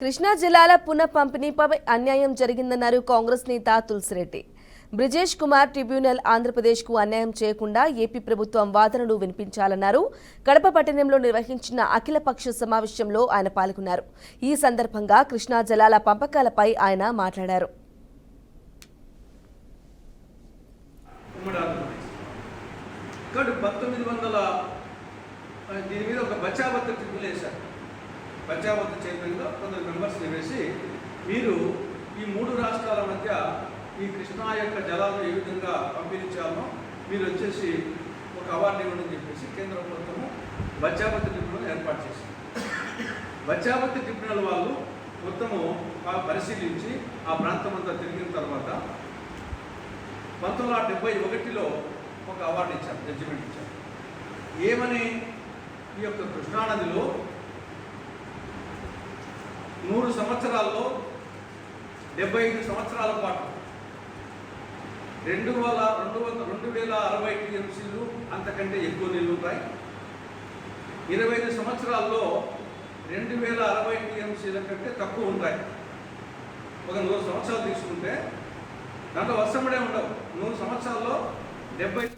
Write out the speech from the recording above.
కృష్ణా జిల్లాల పునః పంపిణీపై అన్యాయం జరిగిందన్నారు కాంగ్రెస్ నేత తులసిరెడ్డి. బ్రిజేష్ కుమార్ ట్రిబ్యునల్ ఆంధ్రప్రదేశ్కు అన్యాయం చేయకుండా ఏపీ ప్రభుత్వం వాదనలు వినిపించాలన్నారు. కడప పట్టణంలో నిర్వహించిన అఖిలపక్ష సమావేశంలో ఆయన పాల్గొన్నారు. ఈ సందర్భంగా కృష్ణా జలాల పంపకాలపై ఆయన మాట్లాడారు. బచావత్ చైర్మన్గా కొందరు మెంబర్స్ని వేసి మీరు ఈ మూడు రాష్ట్రాల మధ్య ఈ కృష్ణా యొక్క జలాలను ఏ విధంగా పంపించాలో మీరు వచ్చేసి ఒక అవార్డు ఇవ్వడం చెప్పేసి కేంద్ర ప్రభుత్వము బచావత్ ట్రిబ్యునల్ ఏర్పాటు చేసింది. బచావత్ ట్రిబ్యునల్ వాళ్ళు మొత్తము పరిశీలించి ఆ ప్రాంతం అంతా తిరిగిన తర్వాత 1971లో ఒక అవార్డు ఇచ్చారు, జడ్జిమెంట్ ఇచ్చారు. ఏమని ఈ యొక్క కృష్ణానదిలో 100 సంవత్సరాల్లో 75 సంవత్సరాల పాటు 2060 టీఎంసీలు అంతకంటే ఎక్కువ నీళ్ళు ఉంటాయి. 25 సంవత్సరాల్లో 2060 టీఎంసీల కంటే తక్కువ ఉంటాయి. ఒక 100 సంవత్సరాలు తీసుకుంటే దాంట్లో వర్షం పడే ఉండవు. 100 సంవత్సరాల్లో 70